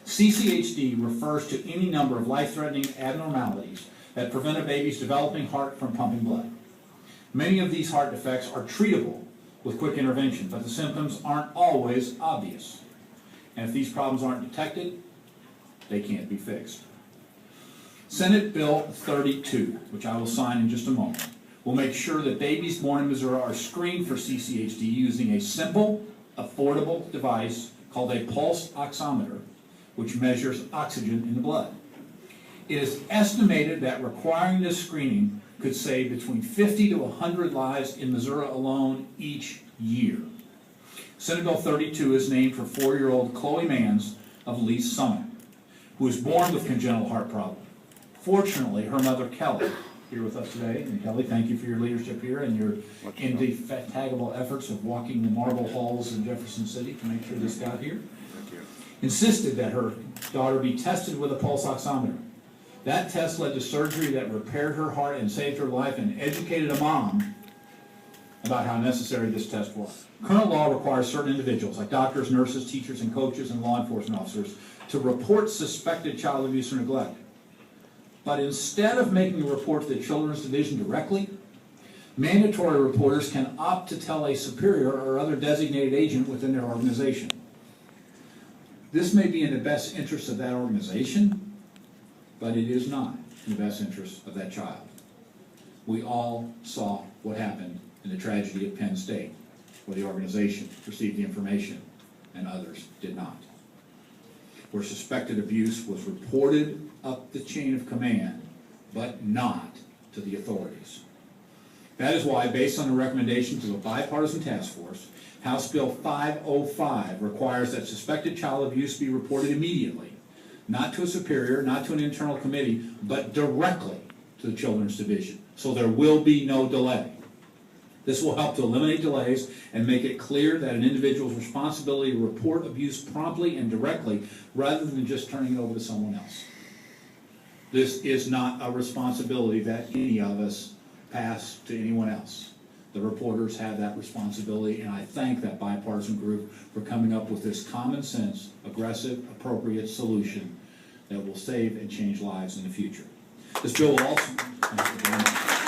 CCHD refers to any number of life-threatening abnormalities that prevent a baby's developing heart from pumping blood. Many of these heart defects are treatable with quick intervention, but the symptoms aren't always obvious. And if these problems aren't detected, they can't be fixed. Senate Bill 32, which I will sign in just a moment, will make sure that babies born in Missouri are screened for CCHD using a simple, affordable device called a pulse oximeter, which measures oxygen in the blood. It is estimated that requiring this screening could save between 50 to 100 lives in Missouri alone each year. Senate Bill 32 is named for 4-year-old Chloe Mans of Lee's Summit, who was born with congenital heart problem. Fortunately, her mother Kelly, here with us today, and Kelly, thank you for your leadership here and your indefatigable efforts of walking the marble halls in Jefferson City to make sure this got here, insisted that her daughter be tested with a pulse oximeter. That test led to surgery that repaired her heart and saved her life and educated a mom about how necessary this test was. Current law requires certain individuals, like doctors, nurses, teachers, and coaches, and law enforcement officers, to report suspected child abuse or neglect. But instead of making a report to the Children's Division directly, mandatory reporters can opt to tell a superior or other designated agent within their organization. This may be in the best interest of that organization, but it is not in the best interest of that child. We all saw what happened in the tragedy at Penn State, where the organization received the information and others did not. Where suspected abuse was reported up the chain of command, but not to the authorities. That is why, based on the recommendations of a bipartisan task force, House Bill 505 requires that suspected child abuse be reported immediately, not to a superior, not to an internal committee, but directly to the Children's Division. So there will be no delay. This will help to eliminate delays and make it clear that an individual's responsibility to report abuse promptly and directly rather than just turning it over to someone else. This is not a responsibility that any of us pass to anyone else. The reporters have that responsibility, and I thank that bipartisan group for coming up with this common sense, aggressive, appropriate solution that will save and change lives in the future. This bill will also...